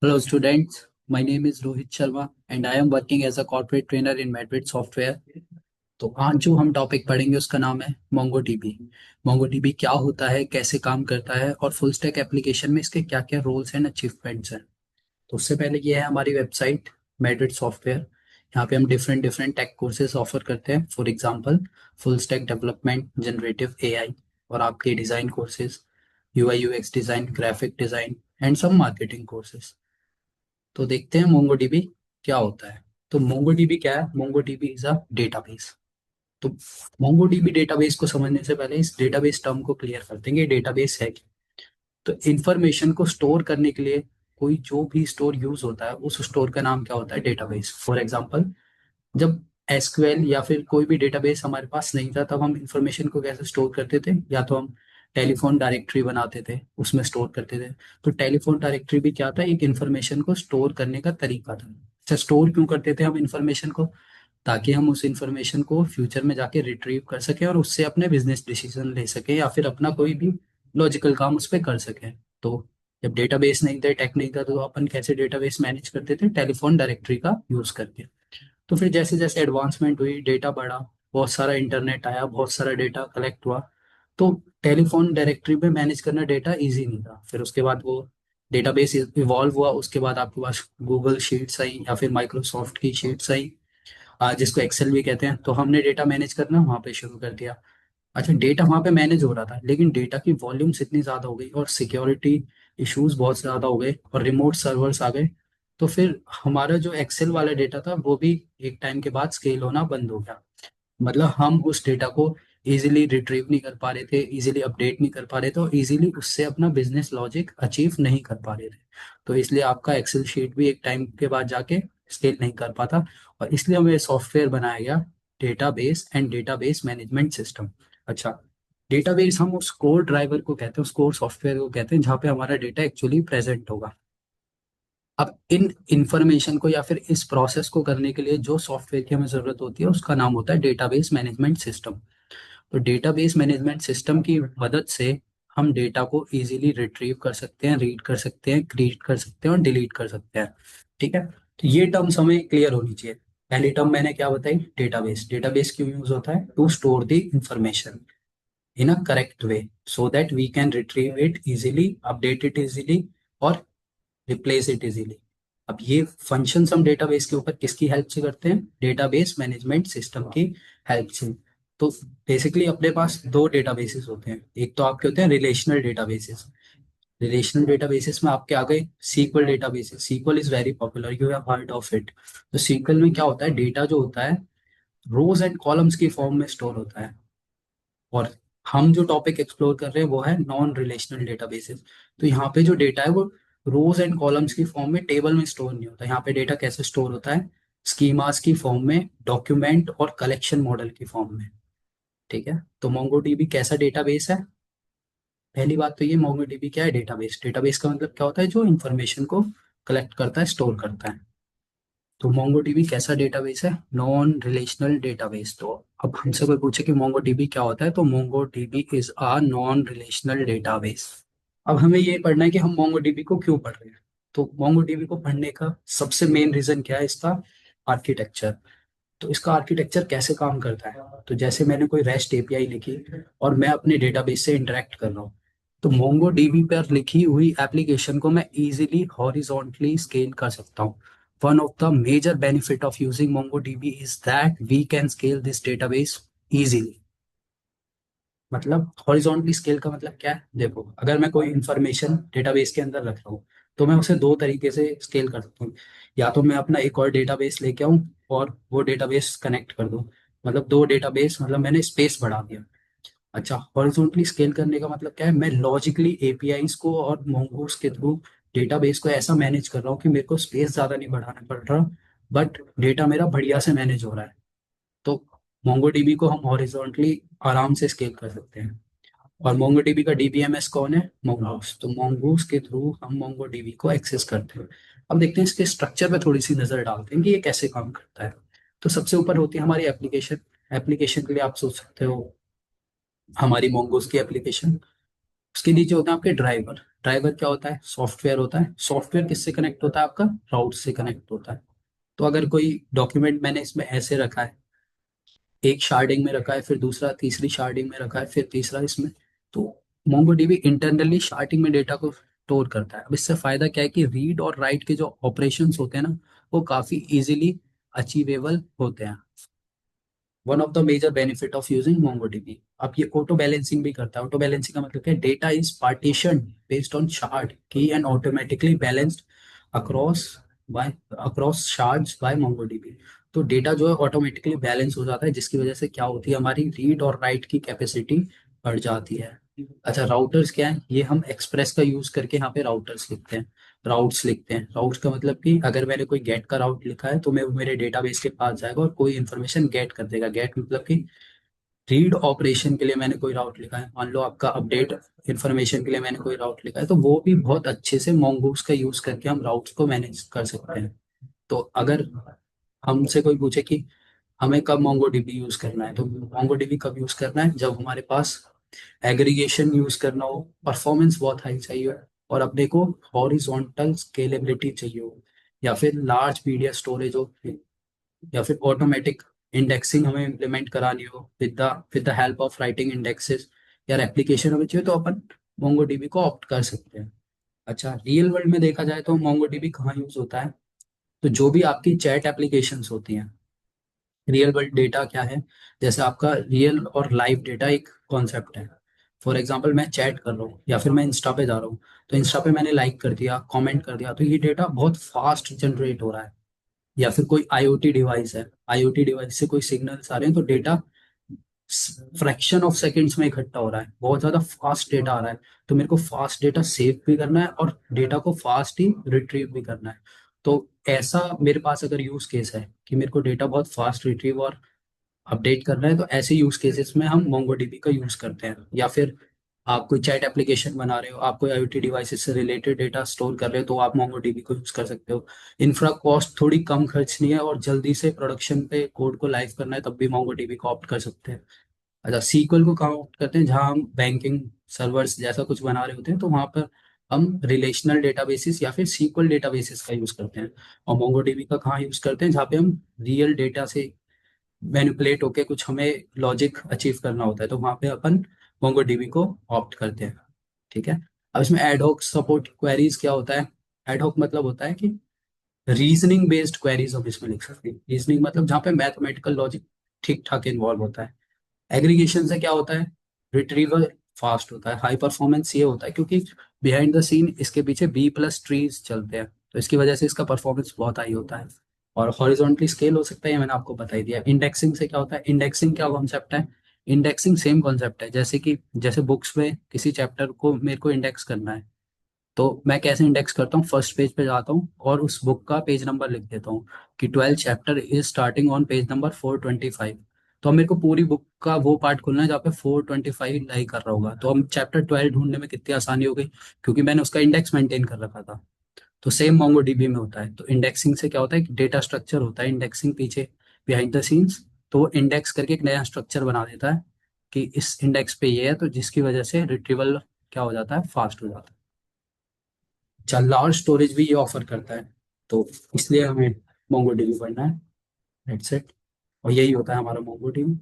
Hello students, my name is Rohit Sharma and I am working as a corporate trainer in Madrid Software। तो आज जो हम topic पढ़ेंगे उसका नाम है मोंगोडीबी। मोंगोडीबी क्या होता है, कैसे काम करता है और फुल स्टैक एप्लीकेशन में इसके क्या क्या रोल्स एंड अचीवमेंट्स हैं। तो उससे पहले ये है हमारी वेबसाइट मैड्रिड सॉफ्टवेयर। यहाँ पे हम different different take courses offer करते हैं। For example full stack development, generative AI और आपके design courses, UI UX design, graphic design and सब मार्केटिंग कोर्सेज। तो देखते हैं मोंगोडीबी क्या होता है। तो मोंगोडीबी क्या है? MongoDB is a database. तो मोंगोडीबी डेटाबेस को समझने से पहले इस डेटाबेस टर्म को क्लियर करते हैं कि डेटाबेस है क्या। तो इंफॉर्मेशन को स्टोर करने के लिए कोई जो भी स्टोर यूज होता है उस स्टोर का नाम क्या होता है? डेटाबेस। फॉर एग्जांपल जब एसक्यूएल या फिर कोई भी डेटाबेस हमारे पास नहीं था तब हम इंफॉर्मेशन को कैसे स्टोर करते थे? या तो हम टेलीफोन डायरेक्टरी बनाते थे, उसमें स्टोर करते थे। तो टेलीफोन डायरेक्टरी भी क्या था? एक इंफॉर्मेशन को स्टोर करने का तरीका था। अच्छा, स्टोर क्यों करते थे हम इंफॉर्मेशन को? ताकि हम उस इंफॉर्मेशन को फ्यूचर में जाके रिट्रीव कर सकें और उससे अपने बिजनेस डिसीजन ले सकें या फिर अपना कोई भी लॉजिकल काम उस पर कर सकें। तो जब डेटाबेस नहीं थे, टेक नहीं था, तो अपन कैसे डेटाबेस मैनेज करते थे? टेलीफोन डायरेक्टरी का यूज करके। तो फिर जैसे जैसे एडवांसमेंट हुई, डेटा बढ़ा, बहुत सारा इंटरनेट आया, बहुत सारा डेटा कलेक्ट हुआ, तो टेलीफोन डायरेक्टरी में मैनेज करना डेटा इजी नहीं था। फिर उसके बाद वो डेटाबेस इवॉल्व हुआ, उसके बाद आपके पास गूगल शीट्स आई या फिर माइक्रोसॉफ्ट की शीट्स आई, जिसको एक्सेल भी कहते हैं। तो हमने डेटा मैनेज करना वहाँ पे शुरू कर दिया। अच्छा, डेटा वहाँ पे मैनेज हो रहा था लेकिन डेटा की वॉल्यूम्स इतनी ज़्यादा हो गई और सिक्योरिटी इश्यूज बहुत ज़्यादा हो गए और रिमोट सर्वर्स आ गए। तो फिर हमारा जो एक्सेल वाला डेटा था वो भी एक टाइम के बाद स्केल होना बंद हो गया। मतलब हम उस डेटा को इजीली रिट्रीव नहीं कर पा रहे थे, इजीली अपडेट नहीं कर पा रहे थे और इजीली उससे अपना बिजनेस लॉजिक अचीव नहीं कर पा रहे थे। तो इसलिए आपका एक्सेल शीट भी एक टाइम के बाद जाके स्केल नहीं कर पाता। और इसलिए हमें सॉफ्टवेयर बनाया गया, database and database management system. अच्छा, डेटाबेस हम उस कोर ड्राइवर को कहते हैं, उस कोर सॉफ्टवेयर को कहते हैं जहाँ पे हमारा डेटा एक्चुअली प्रेजेंट होगा। अब इन इंफॉर्मेशन को या फिर इस प्रोसेस को करने के लिए जो सॉफ्टवेयर की हमें जरूरत होती है उसका नाम होता है डेटाबेस मैनेजमेंट सिस्टम। तो डेटाबेस मैनेजमेंट सिस्टम की मदद से हम डेटा को इजीली रिट्रीव कर सकते हैं, रीड कर सकते हैं, क्रिएट कर सकते हैं और डिलीट कर सकते हैं। ठीक है, तो ये टर्म्स हमें क्लियर होनी चाहिए। पहली टर्म मैंने क्या बताई? डेटाबेस। डेटाबेस क्यों यूज होता है? To store the information in a correct way so that we can retrieve it easily, update it easily और रिप्लेस इट इजीली। अब ये फंक्शंस हम डेटाबेस के ऊपर किसकी हेल्प से करते हैं? डेटाबेस मैनेजमेंट सिस्टम की हेल्प से। तो बेसिकली अपने पास दो डेटाबेसेस होते हैं। एक तो आपके होते हैं रिलेशनल डेटाबेसेस। रिलेशनल डेटाबेसेस में आपके आ गए SQL databases. SQL is very popular, you have heard of it. तो सीक्वल में क्या होता है? डेटा जो होता है रोज एंड कॉलम्स की फॉर्म में स्टोर होता है। और हम जो टॉपिक एक्सप्लोर कर रहे हैं वो है नॉन रिलेशनल डेटाबेसेस। तो यहाँ पे जो डेटा है वो रोज एंड कॉलम्स की फॉर्म में, टेबल में स्टोर नहीं होता। यहाँ पे डेटा कैसे स्टोर होता है? स्कीमास की फॉर्म में, डॉक्यूमेंट और कलेक्शन मॉडल की फॉर्म में। ठीक है, तो मोंगोडीबी कैसा डेटाबेस है? पहली बात तो ये, मोंगोडीबी क्या है? डेटाबेस। डेटाबेस का मतलब क्या होता है? जो इन्फॉर्मेशन को कलेक्ट करता है, स्टोर करता है। तो मोंगोडीबी कैसा डेटाबेस है? Non relational database. तो अब हमसे कोई पूछे कि मोंगोडीबी क्या होता है, तो MongoDB is a non relational database. अब हमें ये पढ़ना है कि हम मोंगोडीबी को क्यों पढ़ रहे हैं। तो मोंगोडीबी को पढ़ने का सबसे मेन रीजन क्या है? इसका आर्किटेक्चर। तो इसका आर्किटेक्चर कैसे काम करता है? तो जैसे मैंने कोई रेस्ट एपीआई लिखी और मैं अपने डेटाबेस से इंटरेक्ट कर रहा हूँ, तो मोंगोडीबी पर लिखी हुई एप्लीकेशन को मैं इजीली हॉरिजॉन्टली स्केल कर सकता हूँ। One of the major benefit of using MongoDB is that we can scale this database easily. मतलब हॉरिजॉन्टली स्केल का मतलब क्या है? देखो, अगर मैं कोई इंफॉर्मेशन डेटाबेस के अंदर रख रहा हूँ तो मैं उसे दो तरीके से स्केल कर सकता हूँ। या तो मैं अपना एक और डेटाबेस लेके आऊँ और वो डेटाबेस कनेक्ट कर दूँ, मतलब दो डेटाबेस, मतलब मैंने स्पेस बढ़ा दिया। अच्छा, हॉरिजॉन्टली स्केल करने का मतलब क्या है? मैं लॉजिकली एपीआईज को और मोंगोस के थ्रू डेटाबेस को ऐसा मैनेज कर रहा हूँ कि मेरे को स्पेस ज्यादा नहीं बढ़ाना पड़ रहा, बट डेटा मेरा बढ़िया से मैनेज हो रहा है। तो मोंगोडीबी को हम हॉरिजॉन्टली आराम से स्केल कर सकते हैं। और मोंगोडीबी का डीबीएमएस कौन है? मोंगोस। तो मोंगोस के थ्रू हम मोंगोडीबी को एक्सेस करते हैं। अब देखते हैं इसके स्ट्रक्चर पे थोड़ी सी नजर डालते हैं कि ये कैसे काम करता है। तो सबसे ऊपर होती है हमारी एप्लीकेशन। एप्लीकेशन के लिए आप सोच सकते हो हमारी मोंगोस की एप्लीकेशन। उसके नीचे होते हैं आपके ड्राइवर। ड्राइवर क्या होता है? सॉफ्टवेयर होता है। सॉफ्टवेयर किससे कनेक्ट होता है? आपका राउट से कनेक्ट होता है। तो अगर कोई डॉक्यूमेंट मैंने इसमें ऐसे रखा है, एक शार्डिंग में रखा है, फिर दूसरा तीसरी शार्डिंग में रखा है, फिर तीसरा इसमें, तो मोंगोडीबी इंटरनली शार्डिंग में डेटा को स्टोर करता है। अब इससे फायदा क्या है कि रीड और राइट के जो ऑपरेशंस होते हैं ना, वो काफी इजीली अचीवेबल होते हैं। One of the major benefit of using MongoDB। अब ये ऑटो बैलेंसिंग भी करता है। ऑटो बैलेंसिंग का मतलब क्या है? Data is partition based on shard key and automatically balanced across by across shards by MongoDB। तो डेटा जो है ऑटोमेटिकली बैलेंस हो जाता है, जिसकी वजह से क्या होती है, हमारी रीड और राइट की कैपेसिटी बढ़ जाती है। अच्छा, राउटर्स क्या है? ये हम एक्सप्रेस का यूज करके यहाँ पे राउटर्स लिखते हैं, राउट्स लिखते हैं। राउट्स का मतलब कि अगर मैंने कोई गेट का राउट लिखा है तो मैं वो मेरे डेटाबेस के पास जाएगा और कोई इन्फॉर्मेशन गेट कर देगा। गेट मतलब कि रीड ऑपरेशन के लिए मैंने कोई राउट लिखा है, मान लो आपका अपडेट इन्फॉर्मेशन के लिए मैंने कोई राउट लिखा है, तो वो भी बहुत अच्छे से मोंगूस का यूज करके हम राउट्स को मैनेज कर सकते हैं। तो अगर हमसे कोई पूछे कि हमें कब मोंगोडीबी यूज करना है, तो मोंगोडीबी कब यूज करना है? जब हमारे पास एग्रीगेशन यूज करना हो, परफॉर्मेंस बहुत हाई चाहिए, और अपने को हॉरिजॉन्टल स्केलेबिलिटी चाहिए हो, या फिर लार्ज मीडिया स्टोरेज हो, या फिर ऑटोमेटिक इंडेक्सिंग हमें इम्प्लीमेंट करानी हो with the help of writing indexes, या एप्लीकेशन हमें चाहिए, तो अपन मोंगोडीबी को ऑप्ट कर सकते हैं। अच्छा, रियल वर्ल्ड में देखा जाए तो मोंगोडीबी कहाँ यूज होता है? तो जो भी आपकी चैट एप्लीकेशंस होती हैं, रियल वर्ल्ड डेटा क्या है, जैसे आपका रियल और लाइव डेटा एक कॉन्सेप्ट है। फॉर एग्जांपल मैं चैट कर रहा हूँ या फिर मैं इंस्टा पे जा रहा हूँ, तो इंस्टा पे मैंने लाइक कर दिया, कमेंट कर दिया, तो ये डेटा बहुत फास्ट जनरेट हो रहा है। या फिर कोई आईओटी डिवाइस है, आईओटी डिवाइस से कोई सिग्नल्स आ रहे हैं, तो डेटा फ्रैक्शन ऑफ सेकंड्स में इकट्ठा हो रहा है, बहुत ज्यादा फास्ट डेटा आ रहा है। तो मेरे को फास्ट डेटा सेव भी करना है और डेटा को फास्ट ही रिट्रीव भी करना है। तो ऐसा मेरे पास अगर यूज केस है कि मेरे को डेटा बहुत फास्ट रिट्रीव और अपडेट करना है, तो ऐसे यूज केसेस में हम मोंगोडीबी का यूज करते हैं। या फिर आप कोई चैट एप्लीकेशन बना रहे हो, आप कोई आईओटी डिवाइसेस से रिलेटेड डेटा स्टोर कर रहे हो, तो आप मोंगोडीबी को यूज कर सकते हो। इंफ्रा कॉस्ट थोड़ी कम खर्चनी है और जल्दी से प्रोडक्शन पे कोड को लाइव करना है, तब भी मोंगोडीबी को ऑप्ट कर सकते हैं। अच्छा, सीक्वल को कहाँ ऑप्ट करते हैं? जहाँ हम बैंकिंग सर्वर्स जैसा कुछ बना रहे होते हैं, तो वहाँ पर हम रिलेशनल डेटाबेसिस या फिर सीक्वल डेटाबेसिस का यूज करते हैं। और मोंगोडीबी का कहाँ यूज करते हैं? जहाँ पे हम रियल डेटा से मैनिपुलेट होके कुछ हमें लॉजिक अचीव करना होता है, तो वहां पे अपन मोंगोडीबी को ऑप्ट करते हैं। ठीक है। अब इसमें एडहॉक सपोर्ट क्वेरीज क्या होता है? एडहॉक मतलब होता है कि रीजनिंग बेस्ड क्वेरीज हम इसमें लिख सकते हैं। रीजनिंग मतलब जहाँ पे मैथमेटिकल लॉजिक ठीक ठाक इन्वॉल्व होता है। एग्रीगेशन से क्या होता है? रिट्रीवल फास्ट होता है। हाई परफॉर्मेंस ये होता है क्योंकि बिहाइंड द सीन इसके पीछे B+ ट्रीज चलते हैं, तो इसकी वजह से इसका परफॉर्मेंस बहुत हाई होता है। और हॉरिजॉन्टली स्केल हो सकता है, ये मैंने आपको बता ही दिया। इंडेक्सिंग से क्या होता है? इंडेक्सिंग क्या कॉन्सेप्ट है? इंडेक्सिंग सेम कॉन्सेप्ट है, जैसे कि जैसे बुक्स में किसी चैप्टर को मेरे को इंडेक्स करना है, तो मैं कैसे इंडेक्स करता हूँ? फर्स्ट पेज पे जाता हूँ और उस बुक का पेज नंबर लिख देता हूँ कि 12 chapter is starting on page number 425। तो अब मेरे को पूरी बुक का वो पार्ट खोलना है जहाँ पे 425 लाई कर रहा होगा, तो हम चैप्टर 12 ढूंढने में कितनी आसानी हो गई, क्योंकि मैंने उसका इंडेक्स मेंटेन कर रखा था। तो सेम मोंगो डीबी में होता है। तो इंडेक्सिंग से क्या होता है कि डेटा स्ट्रक्चर होता है इंडेक्सिंग पीछे, बिहाइंड द सीन्स। तो वो इंडेक्स करके एक नया स्ट्रक्चर बना देता है कि इस इंडेक्स पे ये है, तो जिसकी वजह से रिट्रीवल क्या हो जाता है? फास्ट हो जाता है। अच्छा, लार्ज स्टोरेज भी ये ऑफर करता है, तो इसलिए हमें मोंगो डीबी पढ़ना है। That's it. और यही होता है हमारा मोंगो डीबी।